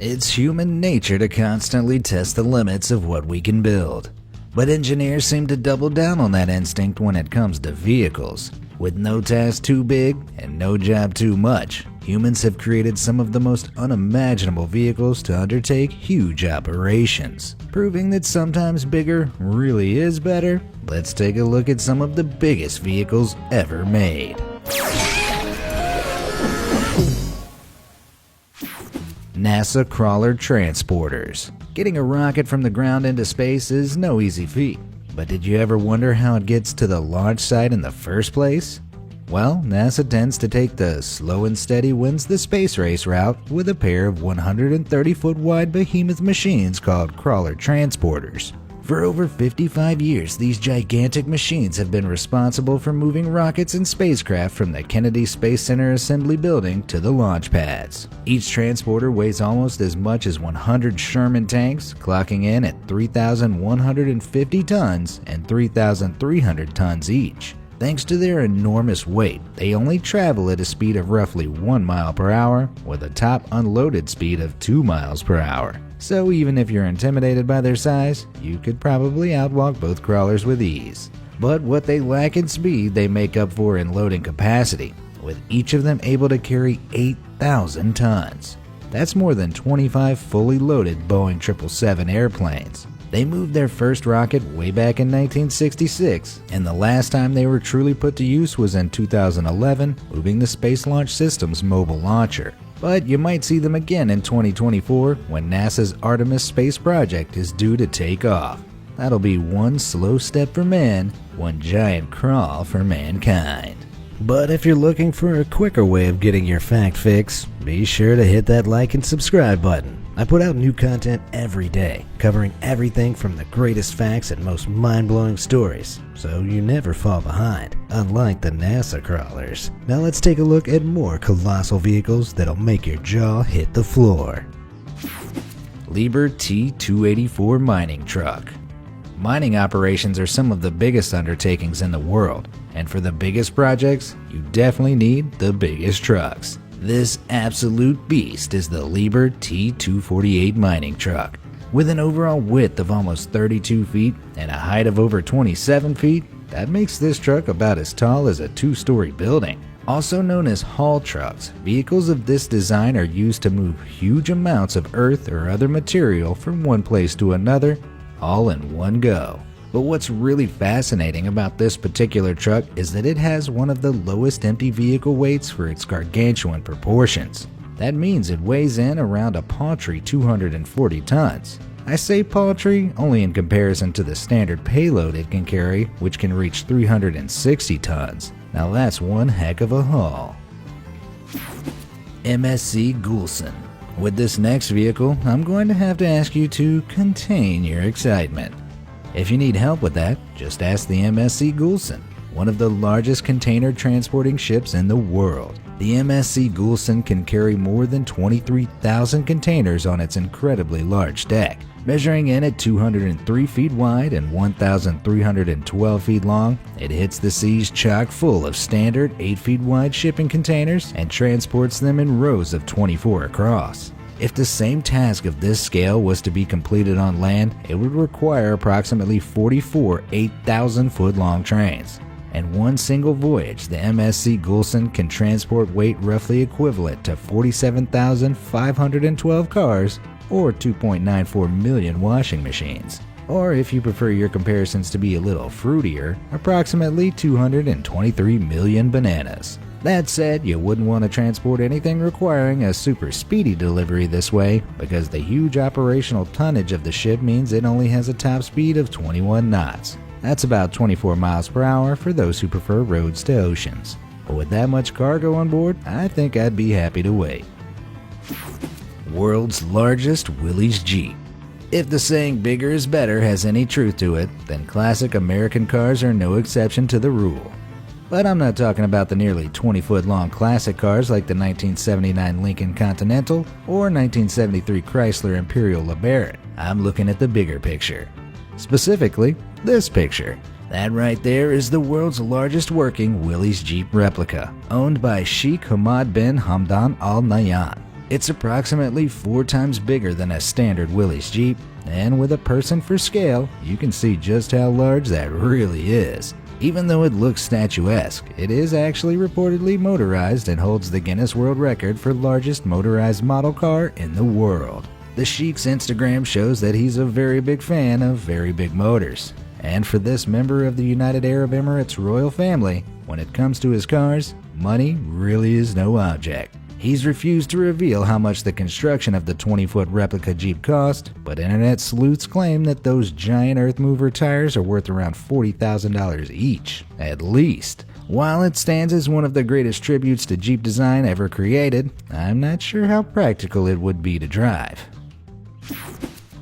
It's human nature to constantly test the limits of what we can build. But engineers seem to double down on that instinct when it comes to vehicles. With no task too big and no job too much, humans have created some of the most unimaginable vehicles to undertake huge operations. Proving that sometimes bigger really is better, let's take a look at some of the biggest vehicles ever made. NASA Crawler Transporters. Getting a rocket from the ground into space is no easy feat. But did you ever wonder how it gets to the launch site in the first place? Well, NASA tends to take the slow and steady wins the space race route with a pair of 130-foot wide behemoth machines called Crawler Transporters. For over 55 years, these gigantic machines have been responsible for moving rockets and spacecraft from the Kennedy Space Center Assembly Building to the launch pads. Each transporter weighs almost as much as 100 Sherman tanks, clocking in at 3,150 tons and 3,300 tons each. Thanks to their enormous weight, they only travel at a speed of roughly 1 mile per hour, with a top unloaded speed of 2 miles per hour. So even if you're intimidated by their size, you could probably outwalk both crawlers with ease. But what they lack in speed, they make up for in loading capacity, with each of them able to carry 8,000 tons. That's more than 25 fully loaded Boeing 777 airplanes. They moved their first rocket way back in 1966, and the last time they were truly put to use was in 2011, moving the Space Launch System's mobile launcher. But you might see them again in 2024 when NASA's Artemis space project is due to take off. That'll be one slow step for man, one giant crawl for mankind. But if you're looking for a quicker way of getting your fact fix, be sure to hit that like and subscribe button. I put out new content every day, covering everything from the greatest facts and most mind-blowing stories, so you never fall behind, unlike the NASA crawlers. Now let's take a look at more colossal vehicles that'll make your jaw hit the floor. Liebherr T-284 mining truck. Mining operations are some of the biggest undertakings in the world, and for the biggest projects, you definitely need the biggest trucks. This absolute beast is the Liebherr T-248 mining truck. With an overall width of almost 32 feet and a height of over 27 feet, that makes this truck about as tall as a 2-story building. Also known as haul trucks, vehicles of this design are used to move huge amounts of earth or other material from one place to another, all in one go. But what's really fascinating about this particular truck is that it has one of the lowest empty vehicle weights for its gargantuan proportions. That means it weighs in around a paltry 240 tons. I say paltry only in comparison to the standard payload it can carry, which can reach 360 tons. Now that's one heck of a haul. MSC Gulson. With this next vehicle, I'm going to have to ask you to contain your excitement. If you need help with that, just ask the MSC Gulson, one of the largest container transporting ships in the world. The MSC Gulson can carry more than 23,000 containers on its incredibly large deck. Measuring in at 203 feet wide and 1,312 feet long, it hits the seas chock full of standard 8 feet wide shipping containers and transports them in rows of 24 across. If the same task of this scale was to be completed on land, it would require approximately 44 8,000-foot long trains. In one single voyage, the MSC Gulson can transport weight roughly equivalent to 47,512 cars or 2.94 million washing machines. Or if you prefer your comparisons to be a little fruitier, approximately 223 million bananas. That said, you wouldn't want to transport anything requiring a super speedy delivery this way, because the huge operational tonnage of the ship means it only has a top speed of 21 knots. That's about 24 miles per hour for those who prefer roads to oceans. But with that much cargo on board, I think I'd be happy to wait. World's largest Willys Jeep. If the saying bigger is better has any truth to it, then classic American cars are no exception to the rule. But I'm not talking about the nearly 20-foot long classic cars like the 1979 Lincoln Continental or 1973 Chrysler Imperial LeBaron. I'm looking at the bigger picture. Specifically, this picture. That right there is the world's largest working Willys Jeep replica, owned by Sheikh Hamad bin Hamdan Al Nahyan. It's approximately 4 times bigger than a standard Willys Jeep, and with a person for scale, you can see just how large that really is. Even though it looks statuesque, it is actually reportedly motorized and holds the Guinness World Record for largest motorized model car in the world. The Sheik's Instagram shows that he's a very big fan of very big motors. And for this member of the United Arab Emirates royal family, when it comes to his cars, money really is no object. He's refused to reveal how much the construction of the 20-foot replica Jeep cost, but internet sleuths claim that those giant earth mover tires are worth around $40,000 each, at least. While it stands as one of the greatest tributes to Jeep design ever created, I'm not sure how practical it would be to drive.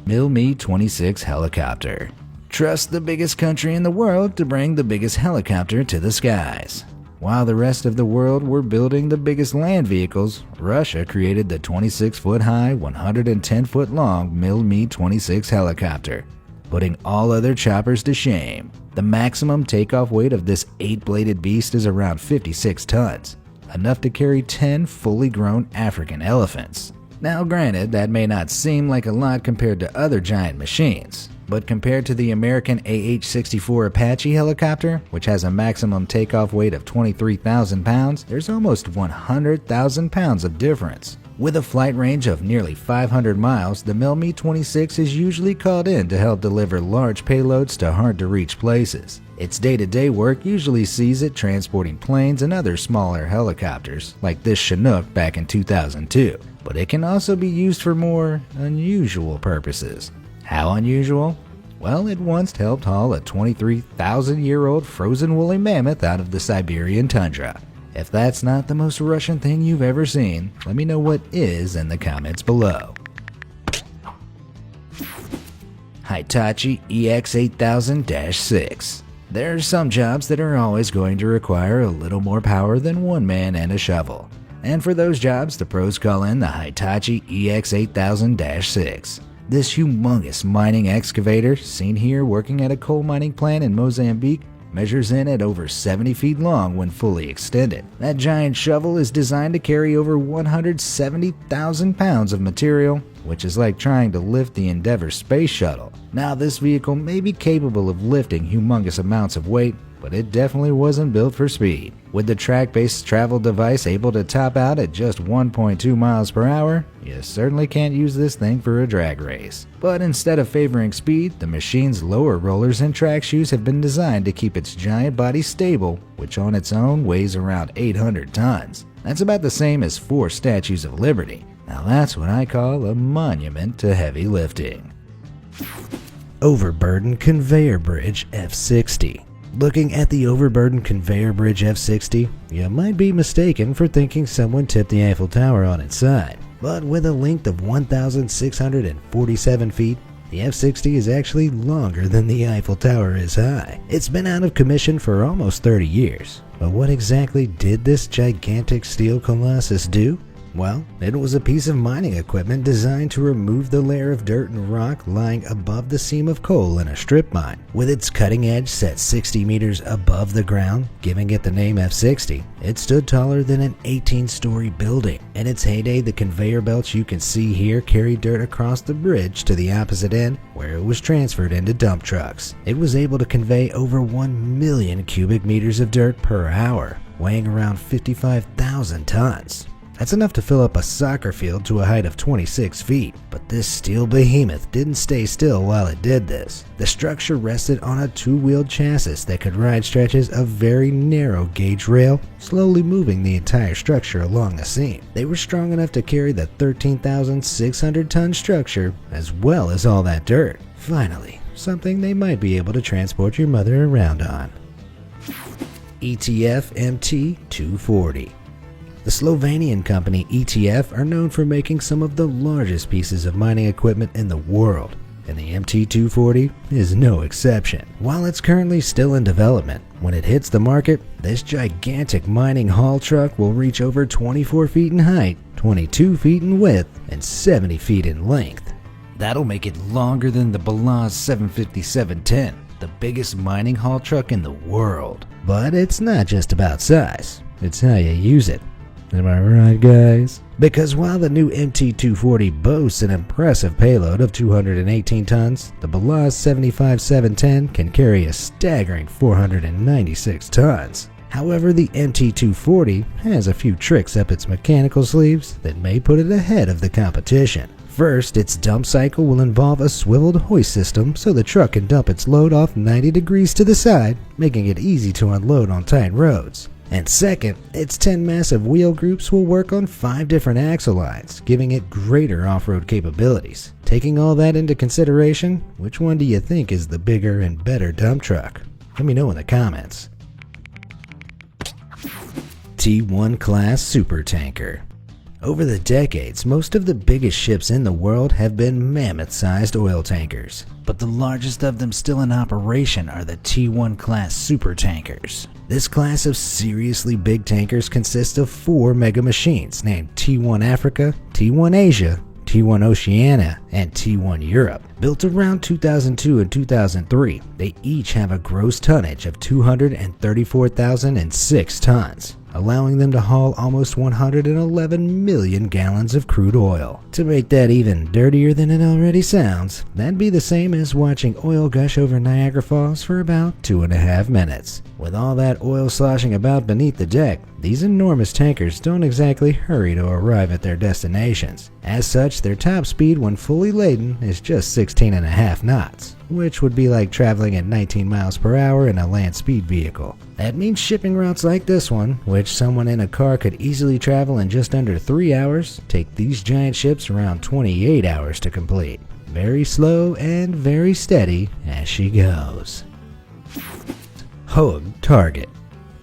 Mi-26 helicopter. Trust the biggest country in the world to bring the biggest helicopter to the skies. While the rest of the world were building the biggest land vehicles, Russia created the 26-foot-high, 110-foot-long Mi-26 helicopter, putting all other choppers to shame. The maximum takeoff weight of this 8-bladed beast is around 56 tons, enough to carry 10 fully grown African elephants. Now granted, that may not seem like a lot compared to other giant machines, but compared to the American AH-64 Apache helicopter, which has a maximum takeoff weight of 23,000 pounds, there's almost 100,000 pounds of difference. With a flight range of nearly 500 miles, the Mi-26 is usually called in to help deliver large payloads to hard-to-reach places. Its day-to-day work usually sees it transporting planes and other smaller helicopters, like this Chinook back in 2002, but it can also be used for more unusual purposes. How unusual? Well, it once helped haul a 23,000-year-old frozen woolly mammoth out of the Siberian tundra. If that's not the most Russian thing you've ever seen, let me know what is in the comments below. Hitachi EX8000-6. There are some jobs that are always going to require a little more power than one man and a shovel. And for those jobs, the pros call in the Hitachi EX8000-6. This humongous mining excavator, seen here working at a coal mining plant in Mozambique, measures in at over 70 feet long when fully extended. That giant shovel is designed to carry over 170,000 pounds of material, which is like trying to lift the Endeavour space shuttle. Now, this vehicle may be capable of lifting humongous amounts of weight, but it definitely wasn't built for speed. With the track-based travel device able to top out at just 1.2 miles per hour, you certainly can't use this thing for a drag race. But instead of favoring speed, the machine's lower rollers and track shoes have been designed to keep its giant body stable, which on its own weighs around 800 tons. That's about the same as 4 Statues of Liberty. Now that's what I call a monument to heavy lifting. Overburden Conveyor Bridge F60. Looking at the overburden conveyor bridge F60, you might be mistaken for thinking someone tipped the Eiffel Tower on its side. But with a length of 1,647 feet, the F60 is actually longer than the Eiffel Tower is high. It's been out of commission for almost 30 years. But what exactly did this gigantic steel colossus do? Well, it was a piece of mining equipment designed to remove the layer of dirt and rock lying above the seam of coal in a strip mine. With its cutting edge set 60 meters above the ground, giving it the name F60, it stood taller than an 18-story building. In its heyday, the conveyor belts you can see here carried dirt across the bridge to the opposite end, where it was transferred into dump trucks. It was able to convey over 1 million cubic meters of dirt per hour, weighing around 55,000 tons. That's enough to fill up a soccer field to a height of 26 feet. But this steel behemoth didn't stay still while it did this. The structure rested on a 2-wheeled chassis that could ride stretches of very narrow gauge rail, slowly moving the entire structure along the seam. They were strong enough to carry the 13,600-ton structure as well as all that dirt. Finally, something they might be able to transport your mother around on. ETF MT240. The Slovenian company ETF are known for making some of the largest pieces of mining equipment in the world, and the MT240 is no exception. While it's currently still in development, when it hits the market, this gigantic mining haul truck will reach over 24 feet in height, 22 feet in width, and 70 feet in length. That'll make it longer than the Balaz 75710, the biggest mining haul truck in the world. But it's not just about size, it's how you use it. Am I right, guys? Because while the new MT-240 boasts an impressive payload of 218 tons, the Balazs 75-710 can carry a staggering 496 tons. However, the MT-240 has a few tricks up its mechanical sleeves that may put it ahead of the competition. First, its dump cycle will involve a swiveled hoist system so the truck can dump its load off 90 degrees to the side, making it easy to unload on tight roads. And second, its 10 massive wheel groups will work on 5 different axle lines, giving it greater off-road capabilities. Taking all that into consideration, which one do you think is the bigger and better dump truck? Let me know in the comments. T1 Class Supertanker. Over the decades, most of the biggest ships in the world have been mammoth-sized oil tankers, but the largest of them still in operation are the T1 Class Supertankers. This class of seriously big tankers consists of 4 mega machines named T1 Africa, T1 Asia, T1 Oceania, and T1 Europe. Built around 2002 and 2003, they each have a gross tonnage of 234,006 tons, allowing them to haul almost 111 million gallons of crude oil. To make that even dirtier than it already sounds, that'd be the same as watching oil gush over Niagara Falls for about 2.5 minutes. With all that oil sloshing about beneath the deck, these enormous tankers don't exactly hurry to arrive at their destinations. As such, their top speed when fully laden is just 16.5 knots, which would be like traveling at 19 miles per hour in a land speed vehicle. That means shipping routes like this one, which someone in a car could easily travel in just under 3 hours, take these giant ships around 28 hours to complete. Very slow and very steady as she goes. Hogue Target.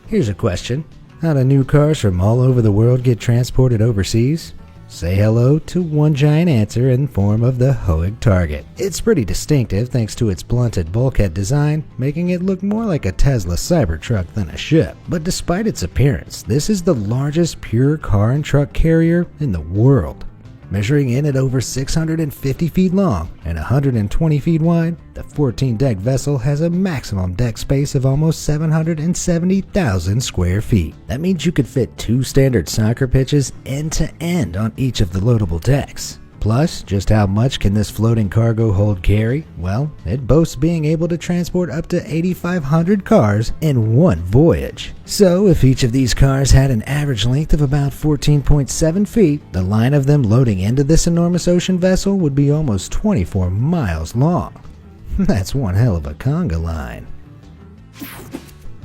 Here's a question. How do new cars from all over the world get transported overseas? Say hello to one giant answer in form of the Hogue Target. It's pretty distinctive thanks to its blunted bulkhead design, making it look more like a Tesla Cybertruck than a ship. But despite its appearance, this is the largest pure car and truck carrier in the world. Measuring in at over 650 feet long and 120 feet wide, the 14-deck vessel has a maximum deck space of almost 770,000 square feet. That means you could fit 2 standard soccer pitches end to end on each of the loadable decks. Plus, just how much can this floating cargo hold carry? Well, it boasts being able to transport up to 8,500 cars in one voyage. So, if each of these cars had an average length of about 14.7 feet, the line of them loading into this enormous ocean vessel would be almost 24 miles long. That's one hell of a conga line.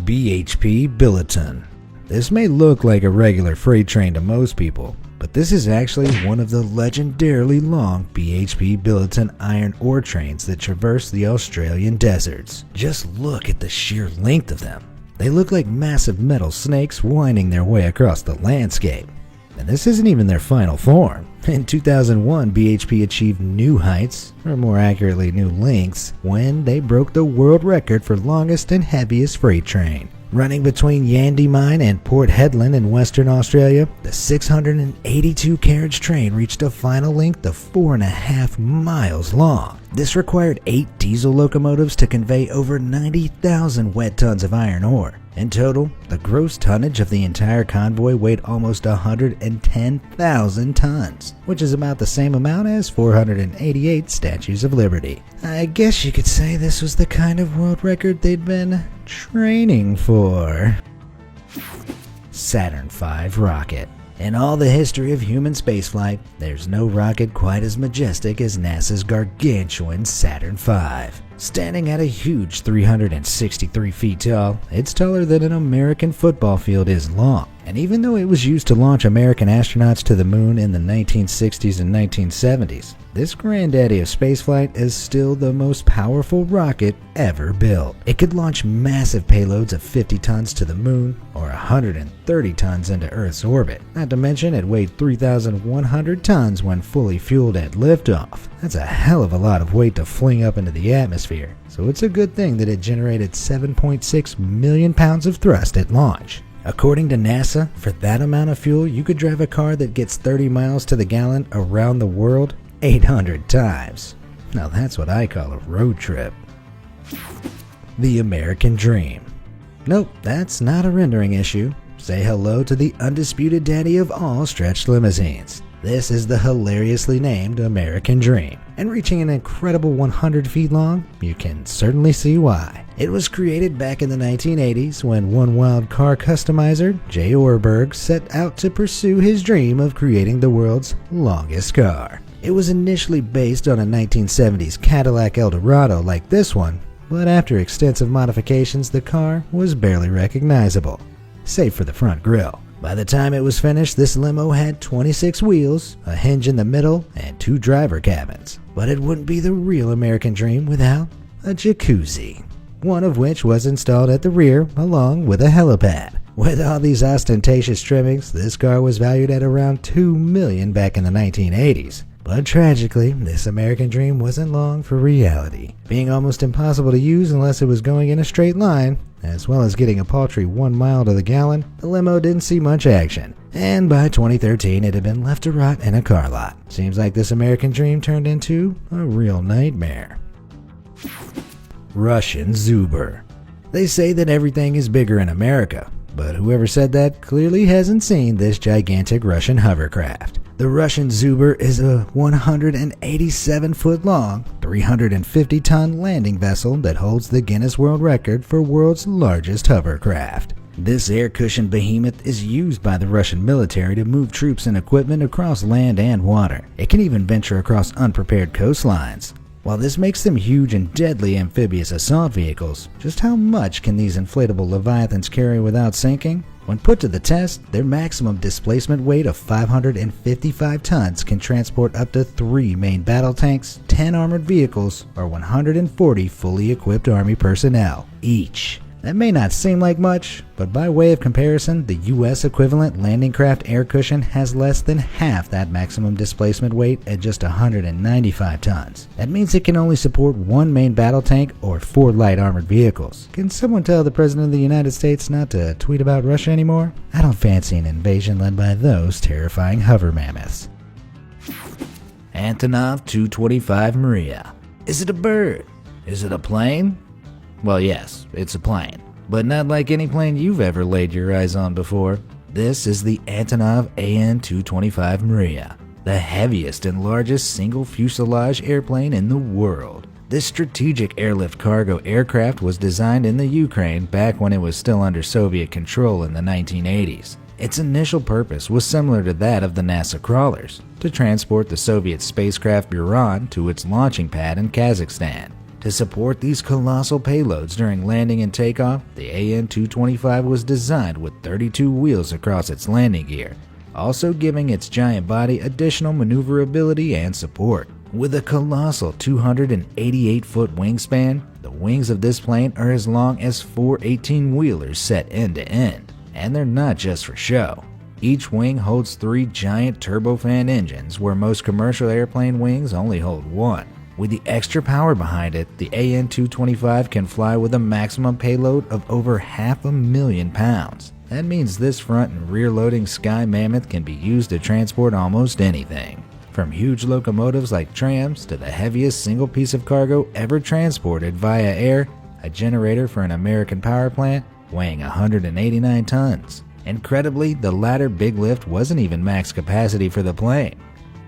BHP Billiton. This may look like a regular freight train to most people, but this is actually one of the legendarily long BHP Billiton iron ore trains that traverse the Australian deserts. Just look at the sheer length of them. They look like massive metal snakes winding their way across the landscape. And this isn't even their final form. In 2001, BHP achieved new heights, or more accurately new lengths, when they broke the world record for longest and heaviest freight train. Running between Yandi Mine and Port Hedland in Western Australia, the 682-carriage train reached a final length of 4.5 miles long. This required 8 diesel locomotives to convey over 90,000 wet tons of iron ore. In total, the gross tonnage of the entire convoy weighed almost 110,000 tons, which is about the same amount as 488 Statues of Liberty. I guess you could say this was the kind of world record they'd been training for. Saturn V rocket. In all the history of human spaceflight, there's no rocket quite as majestic as NASA's gargantuan Saturn V. Standing at a huge 363 feet tall, it's taller than an American football field is long. And even though it was used to launch American astronauts to the moon in the 1960s and 1970s, this granddaddy of spaceflight is still the most powerful rocket ever built. It could launch massive payloads of 50 tons to the moon or 130 tons into Earth's orbit. Not to mention it weighed 3,100 tons when fully fueled at liftoff. That's a hell of a lot of weight to fling up into the atmosphere, so it's a good thing that it generated 7.6 million pounds of thrust at launch. According to NASA, for that amount of fuel, you could drive a car that gets 30 miles to the gallon around the world 800 times. Now that's what I call a road trip. The American Dream. Nope, that's not a rendering issue. say hello to the undisputed daddy of all stretched limousines. This is the hilariously named American Dream, and reaching an incredible 100 feet long, you can certainly see why. It was created back in the 1980s when one wild car customizer, Jay Ohrberg, set out to pursue his dream of creating the world's longest car. It was initially based on a 1970s Cadillac Eldorado like this one, but after extensive modifications, the car was barely recognizable, save for the front grille. By the time it was finished, this limo had 26 wheels, a hinge in the middle, and 2 driver cabins. But it wouldn't be the real American Dream without a jacuzzi, one of which was installed at the rear along with a helipad. With all these ostentatious trimmings, this car was valued at around $2 million back in the 1980s. But tragically, this American Dream wasn't long for reality. Being almost impossible to use unless it was going in a straight line, as well as getting a paltry 1 mile to the gallon, the limo didn't see much action. And by 2013, it had been left to rot in a car lot. Seems like this American Dream turned into a real nightmare. Russian Zubr. They say that everything is bigger in America, but whoever said that clearly hasn't seen this gigantic Russian hovercraft. The Russian Zubr is a 187-foot long, 350-ton landing vessel that holds the Guinness World Record for world's largest hovercraft. This air-cushioned behemoth is used by the Russian military to move troops and equipment across land and water. It can even venture across unprepared coastlines. While this makes them huge and deadly amphibious assault vehicles, just how much can these inflatable leviathans carry without sinking? When put to the test, their maximum displacement weight of 555 tons can transport up to 3 main battle tanks, 10 armored vehicles, or 140 fully equipped Army personnel each. That may not seem like much, but by way of comparison, the US equivalent landing craft air cushion has less than half that maximum displacement weight at just 195 tons. That means it can only support 1 main battle tank or 4 light armored vehicles. Can someone tell the President of the United States not to tweet about Russia anymore? I don't fancy an invasion led by those terrifying hover mammoths. Antonov 225 Mriya. Is it a bird? Is it a plane? Well, yes, it's a plane, but not like any plane you've ever laid your eyes on before. This is the Antonov AN-225 Mriya, the heaviest and largest single fuselage airplane in the world. This strategic airlift cargo aircraft was designed in the Ukraine back when it was still under Soviet control in the 1980s. Its initial purpose was similar to that of the NASA crawlers, to transport the Soviet spacecraft Buran to its launching pad in Kazakhstan. To support these colossal payloads during landing and takeoff, the AN-225 was designed with 32 wheels across its landing gear, also giving its giant body additional maneuverability and support. With a colossal 288-foot wingspan, the wings of this plane are as long as 4 18-wheelers set end to end, and they're not just for show. Each wing holds 3 giant turbofan engines, where most commercial airplane wings only hold 1. With the extra power behind it, the AN-225 can fly with a maximum payload of over 500,000 pounds. That means this front and rear loading Sky Mammoth can be used to transport almost anything, from huge locomotives like trams to the heaviest single piece of cargo ever transported via air, a generator for an American power plant weighing 189 tons. Incredibly, the latter big lift wasn't even max capacity for the plane.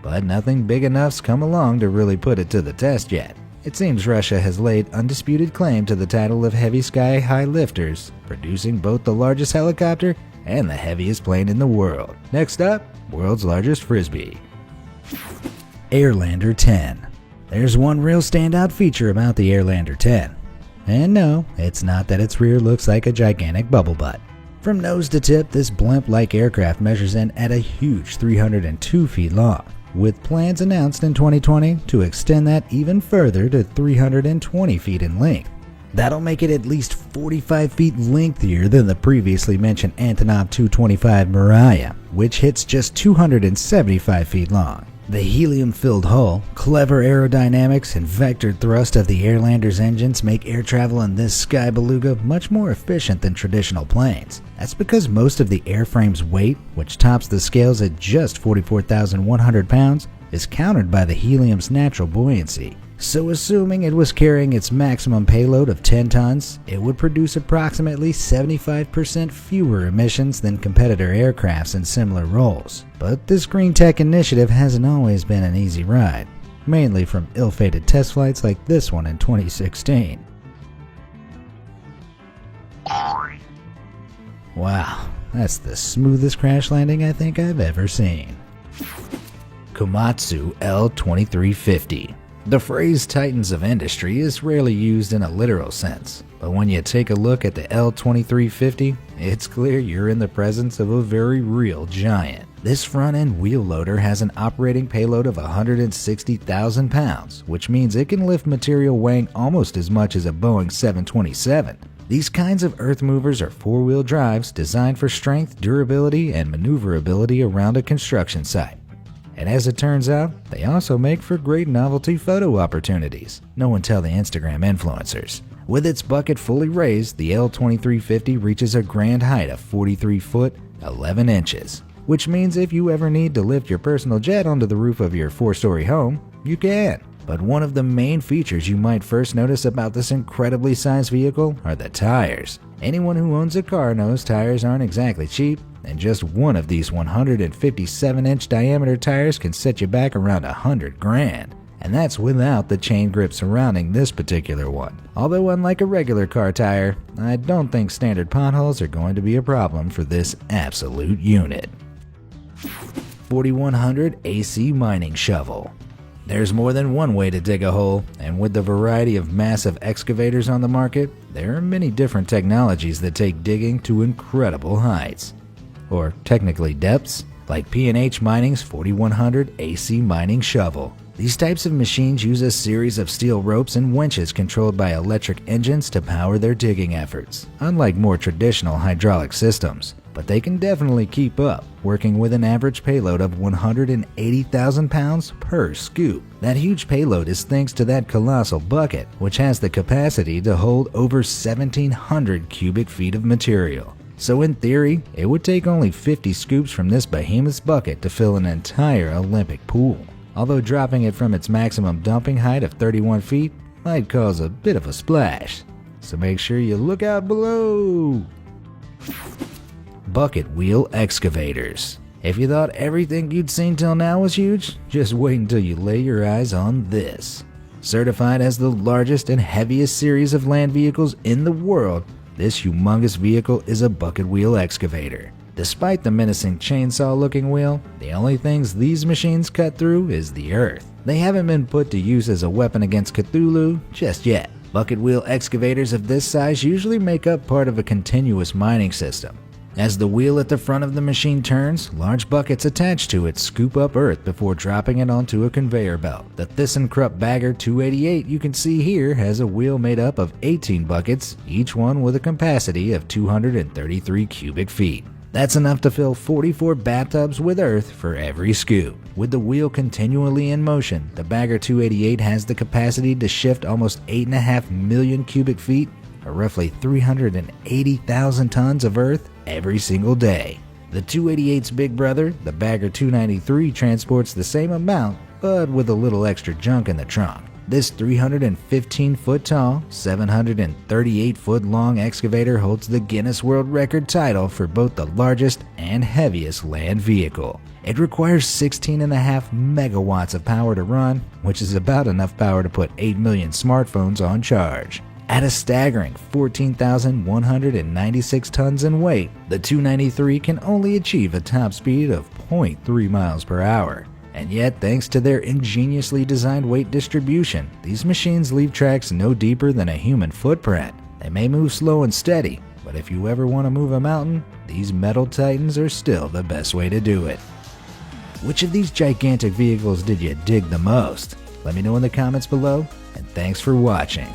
But nothing big enough's come along to really put it to the test yet. It seems Russia has laid undisputed claim to the title of Heavy Sky High Lifters, producing both the largest helicopter and the heaviest plane in the world. Next up, world's largest frisbee. Airlander 10. There's one real standout feature about the Airlander 10. And no, it's not that its rear looks like a gigantic bubble butt. From nose to tip, this blimp-like aircraft measures in at a huge 302 feet long, with plans announced in 2020 to extend that even further to 320 feet in length. That'll make it at least 45 feet lengthier than the previously mentioned Antonov 225 Mriya, which hits just 275 feet long. The helium-filled hull, clever aerodynamics, and vectored thrust of the Airlander's engines make air travel in this Sky Beluga much more efficient than traditional planes. That's because most of the airframe's weight, which tops the scales at just 44,100 pounds, is countered by the helium's natural buoyancy. So assuming it was carrying its maximum payload of 10 tons, it would produce approximately 75% fewer emissions than competitor aircrafts in similar roles. But this green tech initiative hasn't always been an easy ride, mainly from ill-fated test flights like this one in 2016. Wow, that's the smoothest crash landing I think I've ever seen. Komatsu L2350. The phrase titans of industry is rarely used in a literal sense, but when you take a look at the L2350, it's clear you're in the presence of a very real giant. This front-end wheel loader has an operating payload of 160,000 pounds, which means it can lift material weighing almost as much as a Boeing 727. These kinds of earth movers are four-wheel drives designed for strength, durability, and maneuverability around a construction site. And as it turns out, they also make for great novelty photo opportunities. No one tell the Instagram influencers. With its bucket fully raised, the L2350 reaches a grand height of 43 foot, 11 inches. Which means if you ever need to lift your personal jet onto the roof of your 4-story home, you can. But one of the main features you might first notice about this incredibly sized vehicle are the tires. Anyone who owns a car knows tires aren't exactly cheap, and just one of these 157-inch diameter tires can set you back around $100,000. And that's without the chain grip surrounding this particular one. Although unlike a regular car tire, I don't think standard potholes are going to be a problem for this absolute unit. 4100 AC Mining Shovel. There's more than one way to dig a hole, and with the variety of massive excavators on the market, there are many different technologies that take digging to incredible heights. Or technically depths, like P&H Mining's 4100 AC Mining Shovel. These types of machines use a series of steel ropes and winches controlled by electric engines to power their digging efforts, unlike more traditional hydraulic systems. But they can definitely keep up, working with an average payload of 180,000 pounds per scoop. That huge payload is thanks to that colossal bucket, which has the capacity to hold over 1,700 cubic feet of material. So in theory, it would take only 50 scoops from this behemoth's bucket to fill an entire Olympic pool. Although dropping it from its maximum dumping height of 31 feet might cause a bit of a splash. So make sure you look out below. Bucket wheel excavators. If you thought everything you'd seen till now was huge, just wait until you lay your eyes on this. Certified as the largest and heaviest series of land vehicles in the world, this humongous vehicle is a bucket wheel excavator. Despite the menacing chainsaw-looking wheel, the only things these machines cut through is the earth. They haven't been put to use as a weapon against Cthulhu just yet. Bucket wheel excavators of this size usually make up part of a continuous mining system. As the wheel at the front of the machine turns, large buckets attached to it scoop up earth before dropping it onto a conveyor belt. The ThyssenKrupp Bagger 288 you can see here has a wheel made up of 18 buckets, each one with a capacity of 233 cubic feet. That's enough to fill 44 bathtubs with earth for every scoop. With the wheel continually in motion, the Bagger 288 has the capacity to shift almost 8.5 million cubic feet, or roughly 380,000 tons of earth every single day. The 288's big brother, the Bagger 293, transports the same amount, but with a little extra junk in the trunk. This 315-foot tall, 738-foot long excavator holds the Guinness World Record title for both the largest and heaviest land vehicle. It requires 16.5 megawatts of power to run, which is about enough power to put 8 million smartphones on charge. At a staggering 14,196 tons in weight, the 293 can only achieve a top speed of 0.3 miles per hour. And yet, thanks to their ingeniously designed weight distribution, these machines leave tracks no deeper than a human footprint. They may move slow and steady, but if you ever want to move a mountain, these metal titans are still the best way to do it. Which of these gigantic vehicles did you dig the most? Let me know in the comments below, and thanks for watching.